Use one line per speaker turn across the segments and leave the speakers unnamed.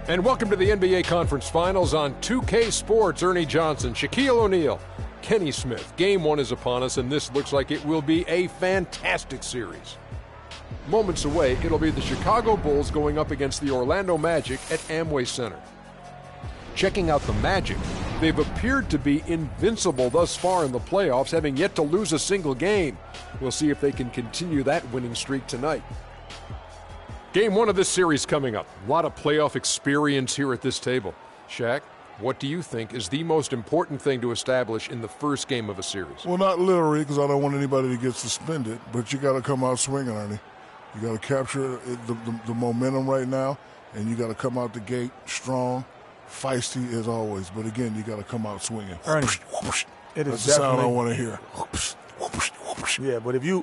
And welcome to the NBA Conference Finals on 2K Sports. Ernie Johnson, Shaquille O'Neal, Kenny Smith. Game 1 is upon us, and this looks like it will be a fantastic series. Moments away, it'll be the Chicago Bulls going up against the Orlando Magic at Amway Center. Checking out the Magic, they've appeared to be invincible thus far in the playoffs, having yet to lose a single game. We'll see if they can continue that winning streak tonight. Game 1 of this series coming up. A lot of playoff experience here at this table. Shaq, what do you think is the most important thing to establish in the first game of a series?
Well, not literally, because I don't want anybody to get suspended, but you got to come out swinging, Ernie. You got to capture the momentum right now, and you got to come out the gate strong, feisty as always. But again, you got to come out swinging.
Ernie, it is
That's the sound I want to hear.
Yeah, but if you,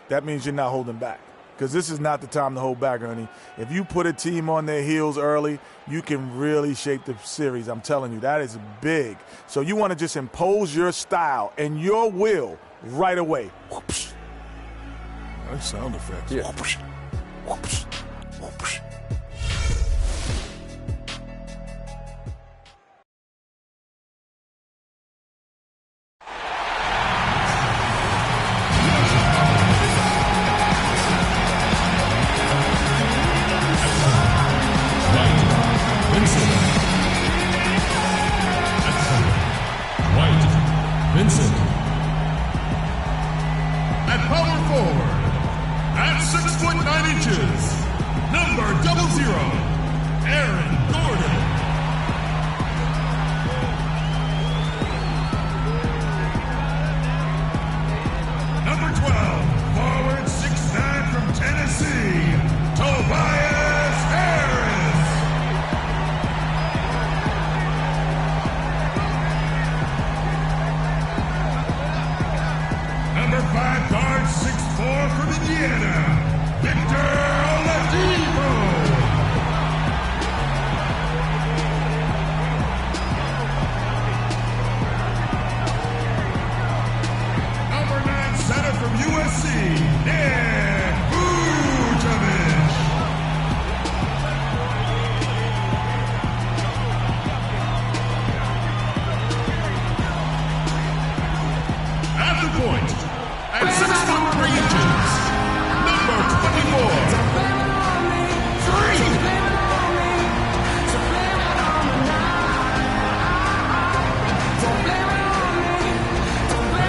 that means you're not holding back. Because this is not the time to hold back, Ernie. If you put a team on their heels early, you can really shape the series. I'm telling you, that is big. So you want to just impose your style and your will right away.
Nice sound effects.
Yeah.
At power forward, at 6'9", number 00, Aaron Gordon. Number 12, forward 6'9" from Tennessee, Tobias Harris. Number 5, guard 6'4" from Indiana, Victor Oladipo. Number 9, center from USC, Nick Vucevic. At the point, at 6'3", number 24, the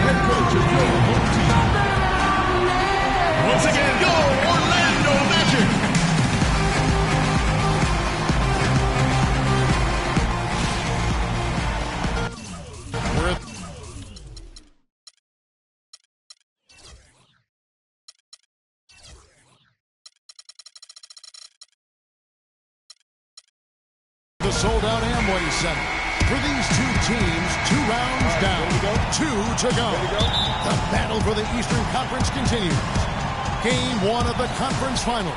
head coach of your home team. Once again, your Orlando Magic.
The sold-out Amway Center. For these two teams, 2 rounds down, 2 to go. The battle for the Eastern Conference continues. Game 1 of the conference finals.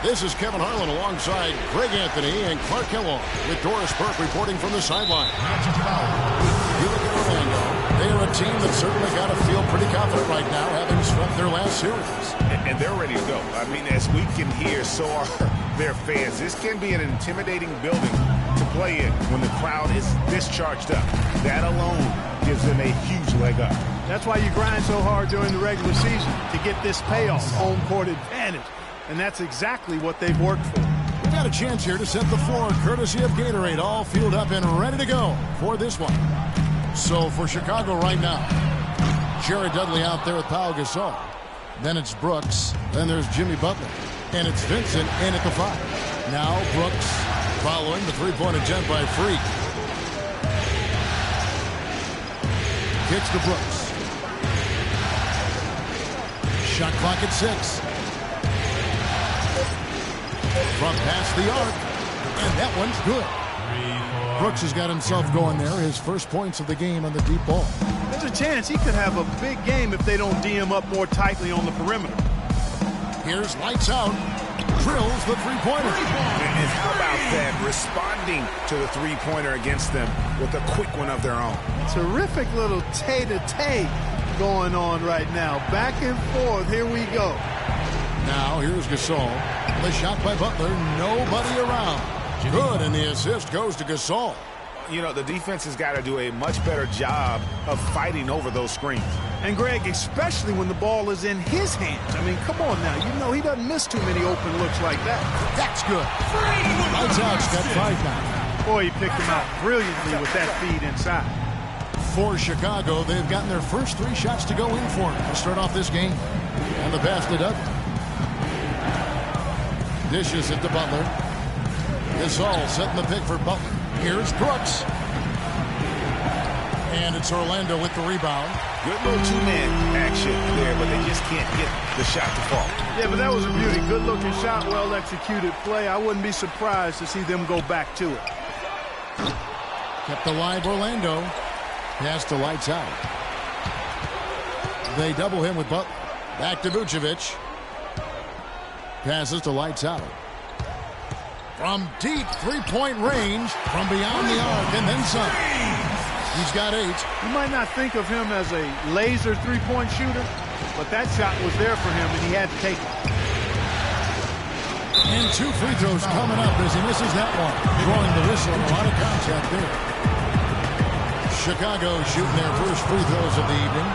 This is Kevin Harlan alongside Greg Anthony and Clark Kellogg with Doris Burke reporting from the sideline. You look at Orlando. They are a team that certainly got to feel pretty confident right now, having swept their last series.
And they're ready to go. I mean, as we can hear, so are their fans. This can be an intimidating building to play in when the crowd is this charged up. That alone gives them a huge leg up.
That's why you grind so hard during the regular season, to get this payoff, home court advantage. And that's exactly what they've worked for.
We've got a chance here to set the floor courtesy of Gatorade, all fueled up and ready to go for this one. So for Chicago right now, Jared Dudley out there with Pau Gasol. Then it's Brooks. Then there's Jimmy Butler. And it's Vincent in at the 5. Now Brooks following the three-point attempt by Freak. Kicks to Brooks. Shot clock at 6. From past the arc. And that one's good. Brooks has got himself going there. His first points of the game on the deep ball.
There's a chance he could have a big game if they don't D him up more tightly on the perimeter.
Here's lights out. Drills the three-pointer.
And how about that? Responding to the three-pointer against them with a quick one of their own.
Terrific little tay-to-tay going on right now. Back and forth. Here we go.
Now here's Gasol. The shot by Butler. Nobody around. Good, and the assist goes to Gasol.
You know, the defense has got to do a much better job of fighting over those screens.
And, Greg, especially when the ball is in his hands. I mean, come on now. You know he doesn't miss too many open looks like that.
That's good. Lights out's got 5 now.
Boy, he picked him out brilliantly with that feed inside.
For Chicago, they've gotten their first 3 shots to go in for him to start off this game. And the pass to Dudley. Dishes it to Butler. Gasol setting the pick for Butler. Here's Brooks. And it's Orlando with the rebound.
Good little two-man action there, but they just can't get the shot to fall.
Yeah, but that was a beauty. Good-looking shot, well-executed play. I wouldn't be surprised to see them go back to it.
Kept alive Orlando. Pass to Lights out. They double him with Butler. Back to Vucevic. Passes to Lights out. From deep three-point range, from beyond the arc, and then some. He's got 8.
You might not think of him as a laser three-point shooter, but that shot was there for him, and he had to take it.
And 2 free throws coming up as he misses that one. Drawing the whistle, a lot of contact there. Chicago shooting their first free throws of the evening.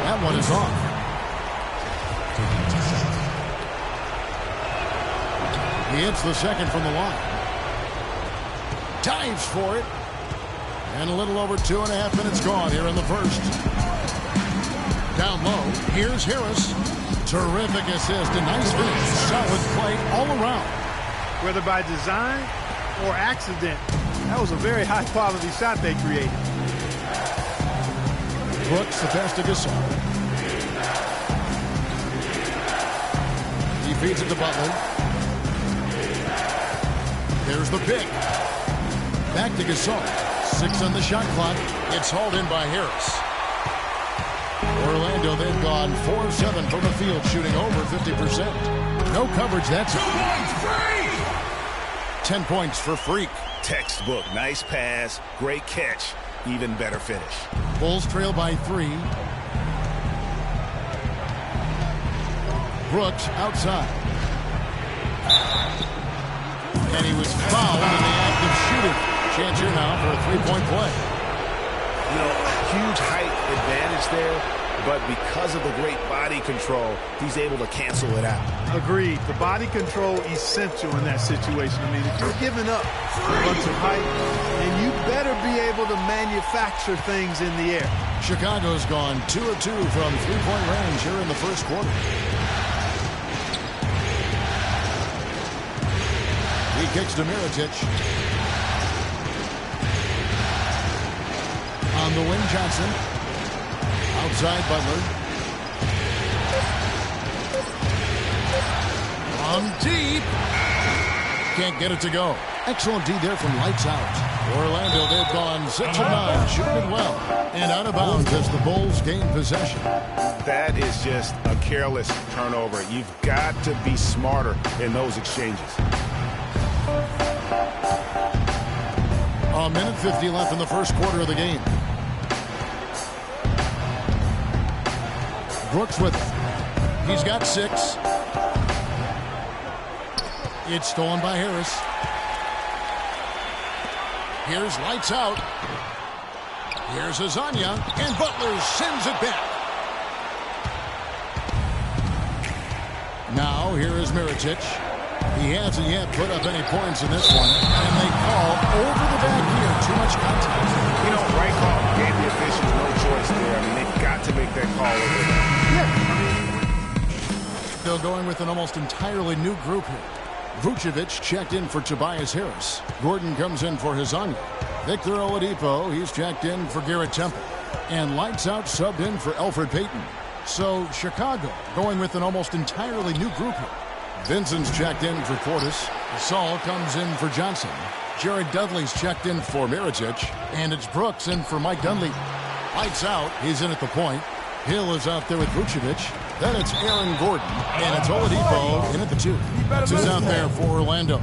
That one is off. He hits the second from the line. Dives for it. And a little over 2.5 minutes gone here in the first. Down low, here's Harris. Terrific assist, a nice finish. Solid play all around.
Whether by design or accident, that was a very high-quality shot they created.
Brooks, the pass to Gasol. He feeds it to Butler. There's the pick. Back to Gasol. 6 on the shot clock. It's hauled in by Harris. Orlando, they've gone 4 of 7 from the field, shooting over 50%. No coverage, that's it. 10 points for Freak.
Textbook. Nice pass. Great catch. Even better finish.
Bulls trail by 3. Brooks outside. And he was fouled in the act of shooting. Chance here now for a 3-point play.
You know, huge height advantage there, but because of the great body control, he's able to cancel it out.
Agreed. The body control essential in that situation. I mean, if you're giving up a bunch of height, then you better be able to manufacture things in the air.
Chicago's gone 2 of 2 from 3-point range here in the first quarter. He kicks to Mirotic. On the wing, Johnson. Outside, Butler. From deep. Can't get it to go. Excellent D there from Lights out. Orlando, they've gone 6 of 9, shooting it well. And out of bounds as the Bulls gain possession.
That is just a careless turnover. You've got to be smarter in those exchanges.
A minute 50 left in the first quarter of the game. Brooks with it. He's got 6. It's stolen by Harris. Here's Lights out. Here's Azania, and Butler sends it back. Now here is Mirotic. He hasn't yet put up any points in this one, and they call over the back here. Too much contact.
You know, right call gave the officials no choice there. I mean, they've got to make that call over there.
Still going with an almost entirely new group here. Vucevic checked in for Tobias Harris. Gordon comes in for Hazanya. Victor Oladipo, he's checked in for Garrett Temple. And Lights out subbed in for Elfrid Payton. So Chicago going with an almost entirely new group here. Vincent's checked in for Portis. Saul comes in for Johnson. Jared Dudley's checked in for Mirotic. And it's Brooks in for Mike Dunleavy. Lights out, he's in at the point. Hill is out there with Vucevic. Then it's Aaron Gordon. And it's Oladipo in at the 2. That's who's out there for Orlando.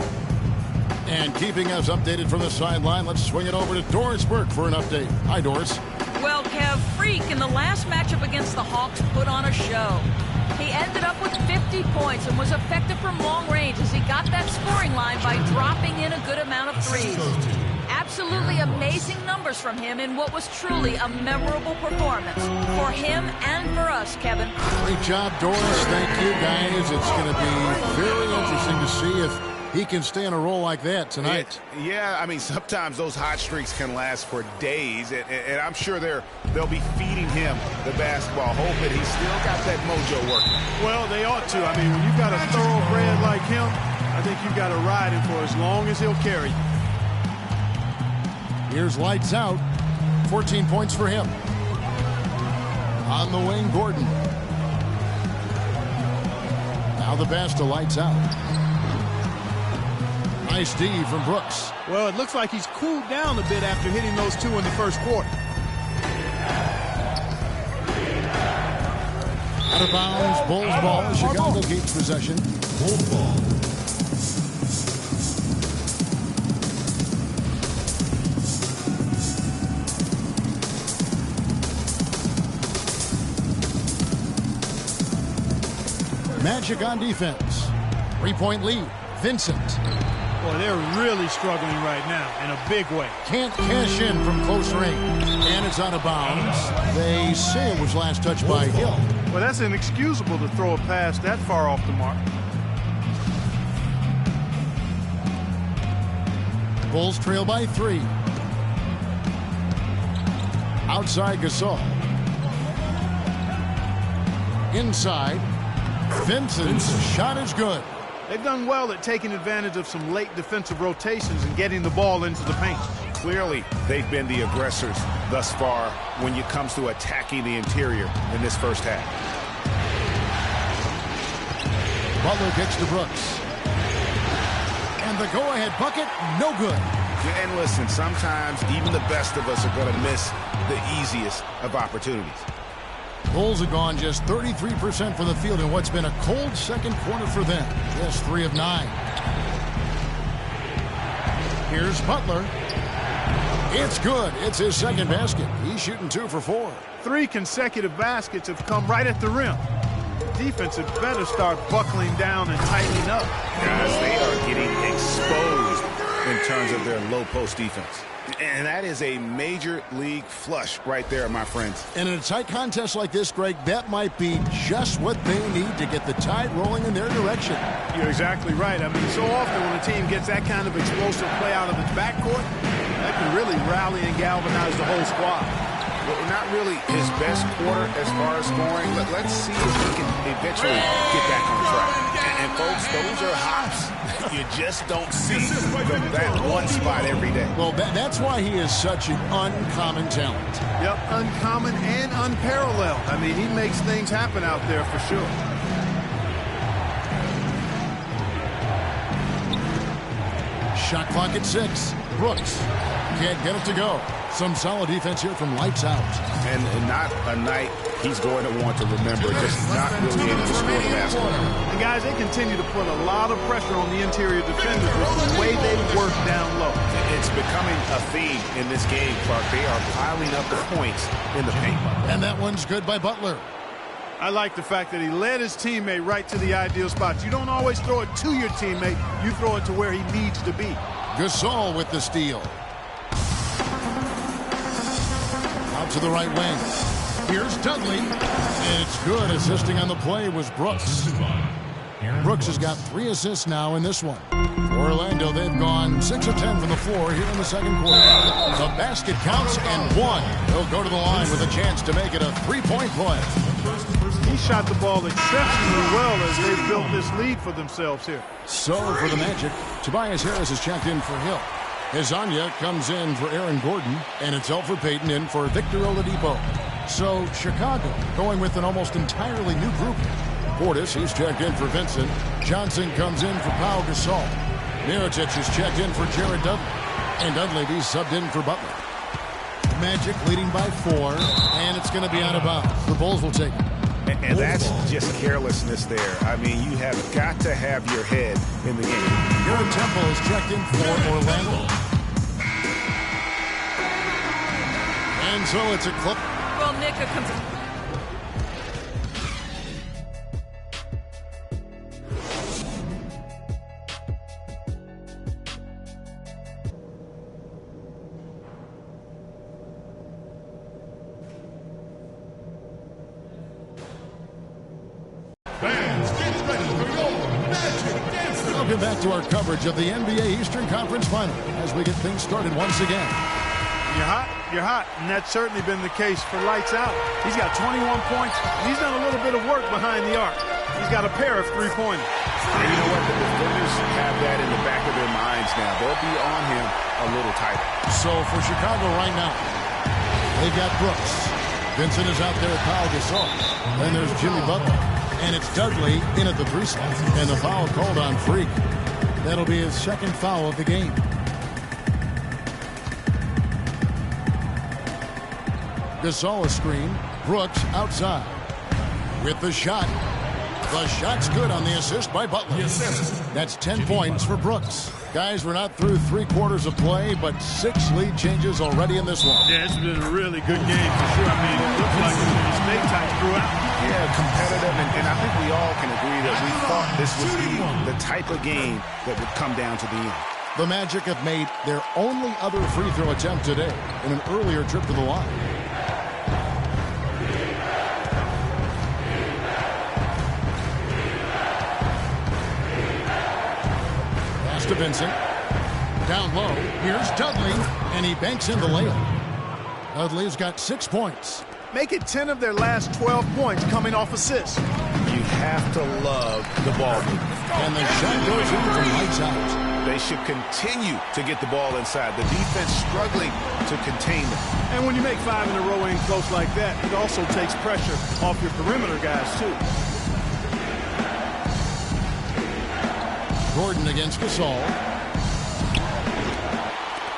And keeping us updated from the sideline, let's swing it over to Doris Burke for an update. Hi, Doris.
Well, Kev, Freak in the last matchup against the Hawks put on a show. He ended up with 50 points and was effective from long range as he got that scoring line by dropping in a good amount of threes. Absolutely amazing numbers from him in what was truly a memorable performance for him and for us, Kevin.
Great job, Doris. Thank you, guys. It's going to be very interesting to see if he can stay in a role like that tonight.
Yeah, I mean, sometimes those hot streaks can last for days, and I'm sure they'll be feeding him the basketball, hoping he's still got that mojo working.
Well, they ought to. I mean, when you've got a thoroughbred like him, I think you've got to ride him for as long as he'll carry.
Here's lights out. 14 points for him. On the wing, Gordon. Now the Basta lights out. Nice D from Brooks.
Well, it looks like he's cooled down a bit after hitting those two in the first quarter.
Out of bounds, Bulls ball. Chicago keeps possession. Bulls ball. Magic on defense. 3-point lead. Vincent.
Boy, they're really struggling right now in a big way.
Can't cash in from close range. And it's out of bounds. They say it was last touched by Hill.
Well, that's inexcusable to throw a pass that far off the mark.
Bulls trail by 3. Outside Gasol. Inside. Vincent's shot is good.
They've done well at taking advantage of some late defensive rotations and getting the ball into the paint.
Clearly, they've been the aggressors thus far when it comes to attacking the interior in this first half.
Butler kicks to Brooks. And the go-ahead bucket, no good.
And listen, sometimes even the best of us are going to miss the easiest of opportunities.
Bulls have gone just 33% from the field in what's been a cold second quarter for them. Just 3 of 9. Here's Butler. It's good. It's his second basket. He's shooting 2 for 4.
3 consecutive baskets have come right at the rim. Defense had better start buckling down and tightening up.
Guys, they are getting exposed in terms of their low post defense. And that is a major league flush right there, my friends.
And in a tight contest like this, Greg, that might be just what they need to get the tide rolling in their direction.
You're exactly right. I mean, so often when a team gets that kind of explosive play out of its backcourt, that can really rally and galvanize the whole squad.
Well, not really his best quarter as far as scoring, but let's see if he can eventually get back on track. And folks, those are hops you just don't see from that one spot every day.
Well, that's why he is such an uncommon talent.
Yep, uncommon and unparalleled. I mean, he makes things happen out there for sure.
Shot clock at 6. Brooks can't get it to go. Some solid defense here from lights out.
And not a night he's going to want to remember, just not really able to score the basketball.
And guys, they continue to put a lot of pressure on the interior defenders with the way they work down low.
It's becoming a theme in this game, Clark. They are piling up the points in the paint.
And that one's good by Butler.
I like the fact that he led his teammate right to the ideal spots. You don't always throw it to your teammate. You throw it to where he needs to be.
Gasol with the steal. Out to the right wing. Here's Dudley. And it's good. Assisting on the play was Brooks. Brooks has got 3 assists now in this one. For Orlando, they've gone 6 of 10 from the floor here in the second quarter. The basket counts and 1. He'll go to the line with a chance to make it a 3-point play.
He shot the ball exceptionally well as they built this lead for themselves here.
So for the Magic, Tobias Harris is checked in for Hill. Hezonja comes in for Aaron Gordon, and it's Elfrid Payton in for Victor Oladipo. So Chicago going with an almost entirely new group. Portis, he's checked in for Vincent. Johnson comes in for Pau Gasol. Mirotic is checked in for Jared Dudley. And Dunleavy subbed in for Butler. Magic leading by 4, and it's going to be out of bounds. The Bulls will take it.
And that's just carelessness there. I mean, you have got to have your head in the game.
Garrett Temple is checked in for Orlando. And so it's a clip.
Well, Nick, it comes.
Welcome back to our coverage of the NBA Eastern Conference Final as we get things started once again.
You're hot, and that's certainly been the case for Lights Out. He's got 21 points, and he's done a little bit of work behind the arc. He's got a pair of three-pointers.
And you know what? The defenders have that in the back of their minds now. They'll be on him a little tighter.
So for Chicago right now, they've got Brooks. Vincent is out there with Pau Gasol. Then there's Jimmy Butler. And it's Dudley in at the three spot. And the foul called on Freak. That'll be his second foul of the game. Gasol a screen. Brooks outside. With the shot. The shot's good on the assist by Butler. That's 10 points for Brooks. Guys, we're not through 3/4 of play, but 6 lead changes already in this one.
Yeah, it's been a really good game for sure. I mean, it looks like it's been stay tight throughout.
Yeah, competitive, and I think we all can agree that we thought this would be the type of game that would come down to the end.
The Magic have made their only other free throw attempt today in an earlier trip to the line. To Vincent. Down low. Here's Dudley. And he banks in the layup. Dudley's got 6 points.
Make it 10 of their last 12 points coming off assists.
You have to love the ball movement.
And the shot goes in from Lights Out.
They should continue to get the ball inside. The defense struggling to contain them.
And when you make 5 in a row in close like that, it also takes pressure off your perimeter guys, too.
Gordon against Gasol.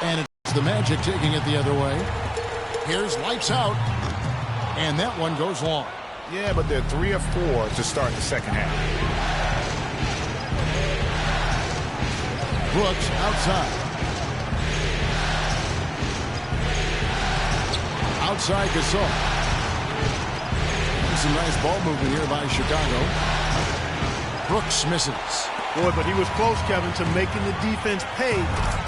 And it's the Magic taking it the other way. Here's Lights Out. And that one goes long.
Yeah, but they're 3 of 4 to start the second half.
Brooks outside. Outside Gasol. Some nice ball movement here by Chicago. Brooks misses.
Boy, but he was close, Kevin, to making the defense pay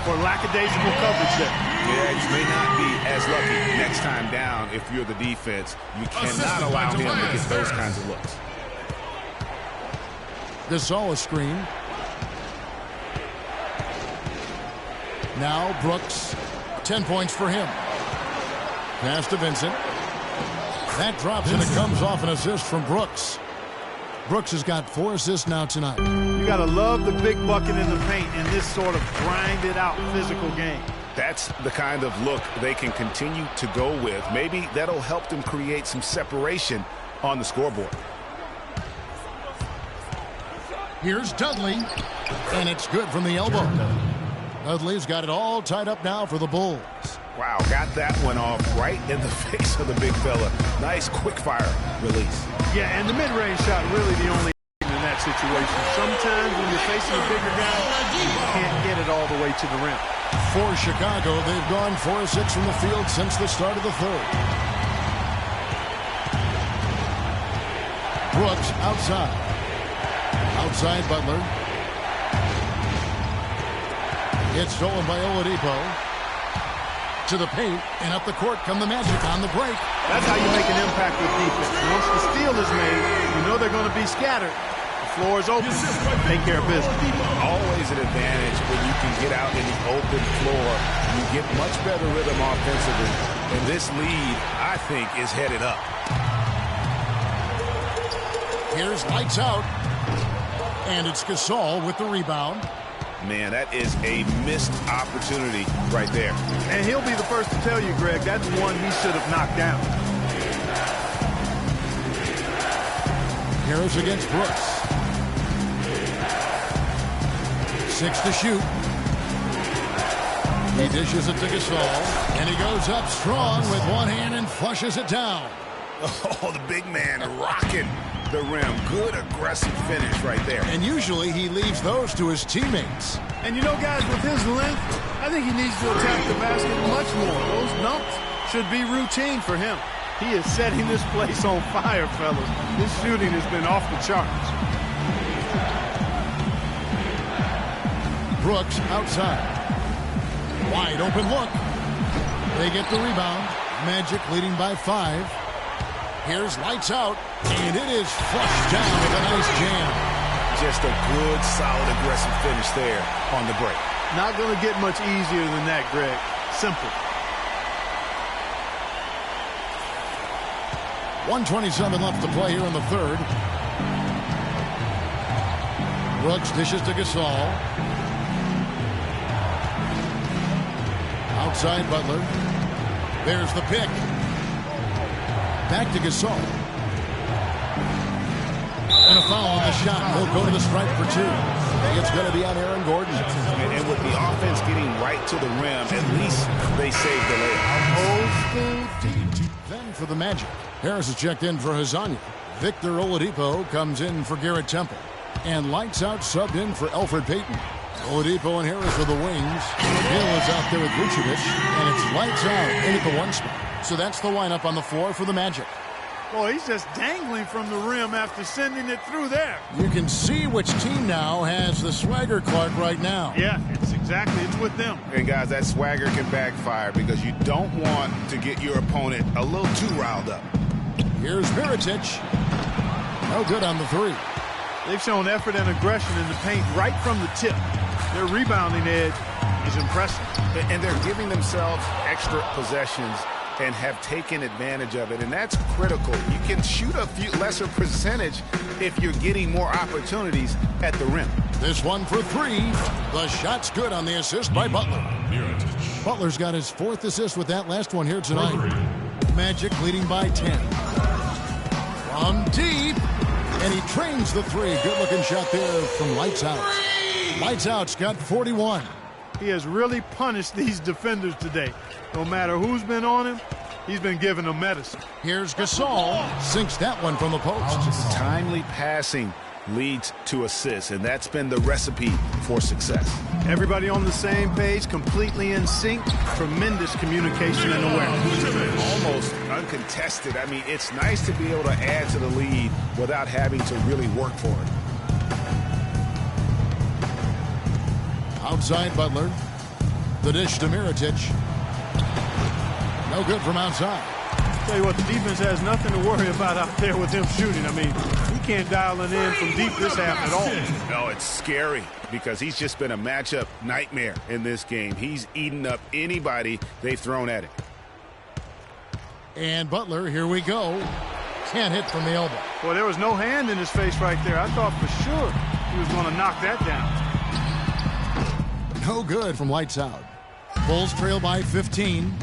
for lackadaisical coverage there.
Yeah, you may not be as lucky next time down if you're the defense. You cannot allow him to get those kinds of looks.
Gasol a screen. Now Brooks, 10 points for him. Pass to Vincent. That drops and it comes off an assist from Brooks. Brooks has got 4 assists now tonight.
You got to love the big bucket in the paint in this sort of grinded-out physical game.
That's the kind of look they can continue to go with. Maybe that'll help them create some separation on the scoreboard.
Here's Dudley, and it's good from the elbow. Dudley's got it all tied up now for the Bulls.
Wow, got that one off right in the face of the big fella. Nice quick-fire release.
Yeah, and the mid-range shot really the only in that situation. Sometimes when you're facing a bigger guy, you can't get it all the way to the rim.
For Chicago, they've gone 4 of 6 from the field since the start of the third. Brooks outside. Outside Butler. It's stolen by Oladipo. To the paint, and up the court come the Magic on the break.
That's how you make an impact with defense. Once the steal is made, you know they're going to be scattered. The floor is open. Take care of business.
Always an advantage when you can get out in the open floor. You get much better rhythm offensively. And this lead, I think, is headed up.
Here's Lights Out. And it's Gasol with the rebound.
Man, that is a missed opportunity right there.
And he'll be the first to tell you, Greg, that's one he should have knocked down.
Harris against Brooks. 6 to shoot. He dishes it to Gasol, and he goes up strong with one hand and flushes it down.
Oh, the big man rocking the rim. Good aggressive finish right there.
And usually he leaves those to his teammates.
And you know, guys, with his length, I think he needs to attack the basket much more. Those dumps should be routine for him. He is setting this place on fire, fellas. His shooting has been off the charts.
Brooks outside. Wide open look. They get the rebound. Magic leading by 5. Here's Lights Out, and it is flushed down with a nice jam.
just a good, solid, aggressive finish there on the break.
Not going to get much easier than that, Greg. Simple.
1:27 left to play here in the third. Brooks dishes to Gasol. Outside Butler. There's the pick. Back to Gasol. And a foul on the shot. He'll go to the stripe for two. It's going to be on Aaron Gordon.
And with the offense getting right to the rim, at least they saved the layup.
Old school deep. Then for the Magic. Harris is checked in for Hazanya. Victor Oladipo comes in for Garrett Temple. And lights out subbed in for Elfrid Payton. Oladipo and Harris for the wings. Hill is out there with Vucevic. And it's lights out in at the one spot. So that's the lineup on the floor for the Magic.
Boy, he's just dangling from the rim after sending it through there.
You can see which team now has the swagger Clark right now.
Yeah, it's with them.
And guys, that swagger can backfire because you don't want to get your opponent a little too riled up.
Here's Mirotic. No good on the three.
They've shown effort and aggression in the paint right from the tip. Their rebounding edge is impressive.
And they're giving themselves extra possessions and have taken advantage of it, and that's critical. You can shoot a few lesser percentage if you're getting more opportunities at the rim.
This one for three. The shot's good on the assist by Butler. Butler's got his fourth assist with that last one here tonight. Magic leading by 10. From deep, and he trains the three. Good-looking shot there from Lights Out. Lights Out's got 41.
He has really punished these defenders today. No matter who's been on him, he's been giving them medicine.
Here's Gasol. Sinks that one from the post.
Timely passing leads to assists, and that's been the recipe for success.
Everybody on the same page, completely in sync. Tremendous communication and awareness.
Almost uncontested. I mean, it's nice to be able to add to the lead without having to really work for it.
Outside Butler. The dish to Mirotic. No good from outside.
Tell you what, the defense has nothing to worry about out there with him shooting. I mean, he can't dial it in from deep this half at all.
No, it's scary because he's just been a matchup nightmare in this game. He's eaten up anybody they've thrown at him.
And Butler, here we go. Can't hit from the elbow.
Well, there was no hand in his face right there. I thought for sure he was going to knock that down.
No good from Lights Out. Bulls trail by 15.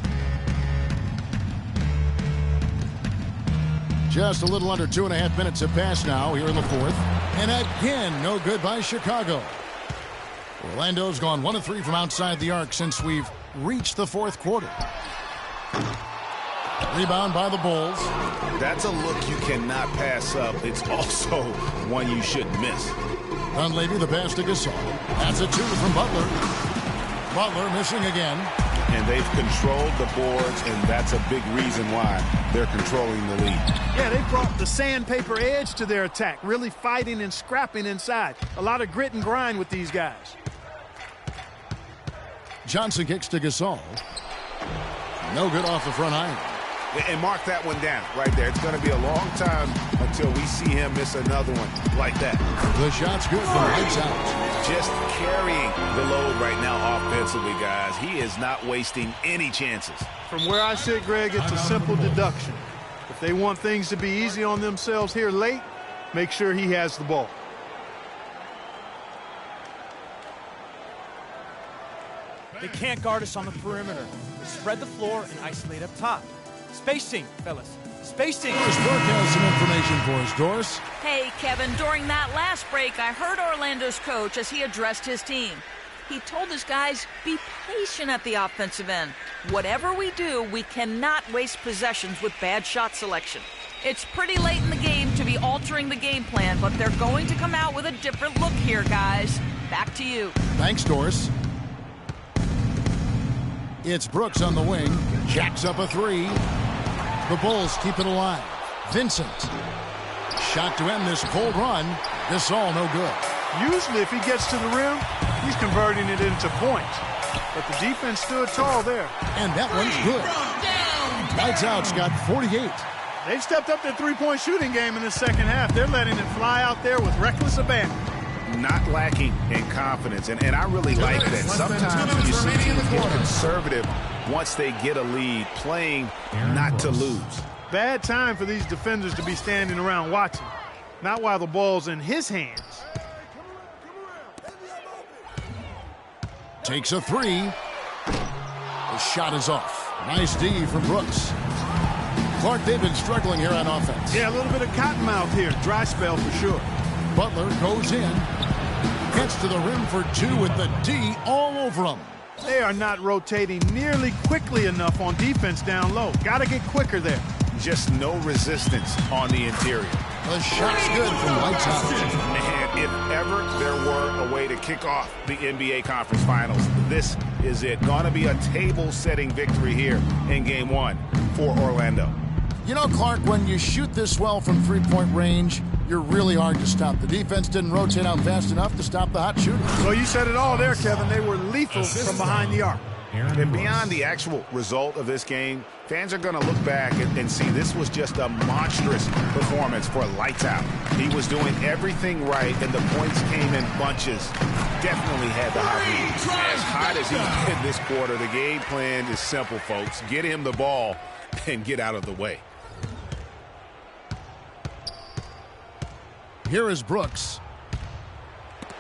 Just a little under 2.5 minutes have passed now here in the fourth. And again, no good by Chicago. Orlando's gone 1 of 3 from outside the arc since we've reached the fourth quarter. Rebound by the Bulls.
That's a look you cannot pass up. It's also one you shouldn't miss.
Dunleavy the pass to Gasol. That's a 2 from Butler. Butler missing again.
And they've controlled the boards, and that's a big reason why they're controlling the lead.
Yeah, they brought the sandpaper edge to their attack, really fighting and scrapping inside. A lot of grit and grind with these guys.
Johnson kicks to Gasol. No good off the front iron.
And mark that one down right there. It's going to be a long time until we see him miss another one like that.
The shot's good from Lights Out.
Just carrying the load right now offensively, guys. He is not wasting any chances.
From where I sit, Greg, it's a simple deduction. If they want things to be easy on themselves here late, make sure he has the ball.
They can't guard us on the perimeter. Spread the floor and isolate up top. Spacing, fellas. Spacing.
Doris Burke has some information for us, Doris.
Hey, Kevin, during that last break, I heard Orlando's coach as he addressed his team. He told his guys, be patient at the offensive end. Whatever we do, we cannot waste possessions with bad shot selection. It's pretty late in the game to be altering the game plan, but they're going to come out with a different look here, guys. Back to you.
Thanks, Doris. It's Brooks on the wing. Jacks up a 3. The Bulls keep it alive. Vincent. Shot to end this cold run. Gasol no good.
Usually if he gets to the rim, he's converting it into points. But the defense stood tall there.
And that one's good. Lights Out's got 48.
They've stepped up their three-point shooting game in the second half. They're letting it fly out there with reckless abandon.
not lacking in confidence, and I really like that. Sometimes you see teams get conservative once they get a lead, playing not to lose.
Bad time for these defenders to be standing around watching, not while the ball's in his hands.
Takes a three. The shot is off. Nice D from Brooks. Clark, they've been struggling here on offense.
Yeah, a little bit of cottonmouth here. Dry spell for sure.
Butler goes in. Gets to the rim for two with the D all over him.
They are not rotating nearly quickly enough on defense down low. Got to get quicker there.
Just no resistance on the interior.
The shot's good from Lights Out.
And if ever there were a way to kick off the NBA Conference Finals, this is it. Gonna be a table-setting victory here in Game 1 for Orlando.
You know, Clark, when you shoot this well from three-point range, you're really hard to stop. The defense didn't rotate out fast enough to stop the hot shooter.
So you said it all there, Kevin. They were lethal from behind the arc.
And beyond the actual result of this game, fans are going to look back and see this was just a monstrous performance for Lights Out. He was doing everything right, and the points came in bunches. Definitely had the hot lead. As hot as he's been this quarter, the game plan is simple, folks. Get him the ball and get out of the way.
Here is Brooks.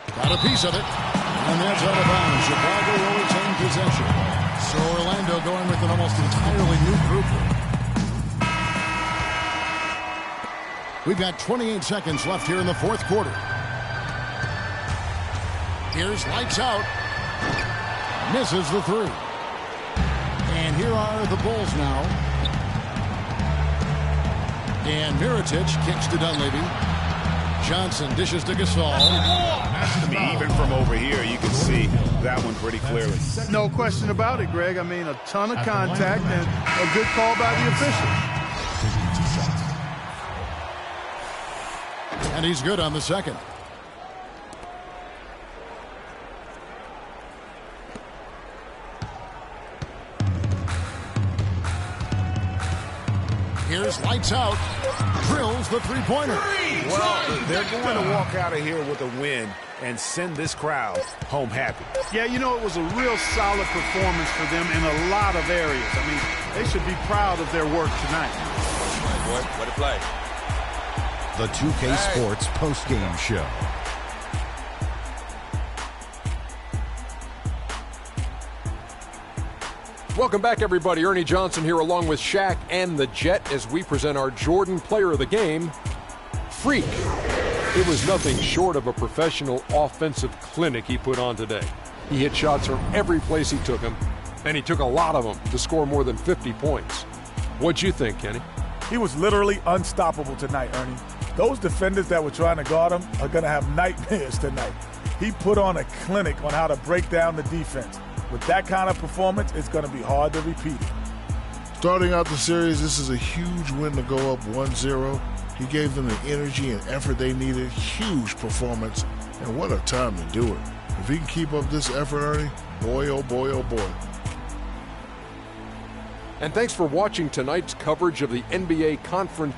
Got a piece of it. And that's out of bounds. Chicago will retain possession. So Orlando going with an almost entirely new group. We've got 28 seconds left here in the fourth quarter. Here's Lights Out. Misses the three. And here are the Bulls now. And Mirotic kicks to Dunleavy. Johnson dishes to Gasol.
Even from over here, you can see that one pretty clearly.
No question about it, Greg. I mean, a ton of contact and a good call by the official.
And he's good on the second. Here's Lights Out. Drills the three-pointer.
Well, they're going to walk out of here with a win and send this crowd home happy.
Yeah, you know, it was a real solid performance for them in a lot of areas. I mean, they should be proud of their work tonight.
What a play.
The 2K Sports post-game show.
Welcome back, everybody. Ernie Johnson here along with Shaq and the Jet as we present our Jordan Player of the Game, Freak. It was nothing short of a professional offensive clinic he put on today. He hit shots from every place he took them, and he took a lot of them to score more than 50 points. What'd you think, Kenny?
He was literally unstoppable tonight, Ernie. Those defenders that were trying to guard him are going to have nightmares tonight. He put on a clinic on how to break down the defense. With that kind of performance, it's going to be hard to repeat it.
Starting out the series, this is a huge win to go up 1-0. He gave them the energy and effort they needed. Huge performance, and what a time to do it. If he can keep up this effort, Ernie, boy, oh boy, oh boy.
And thanks for watching tonight's coverage of the NBA Conference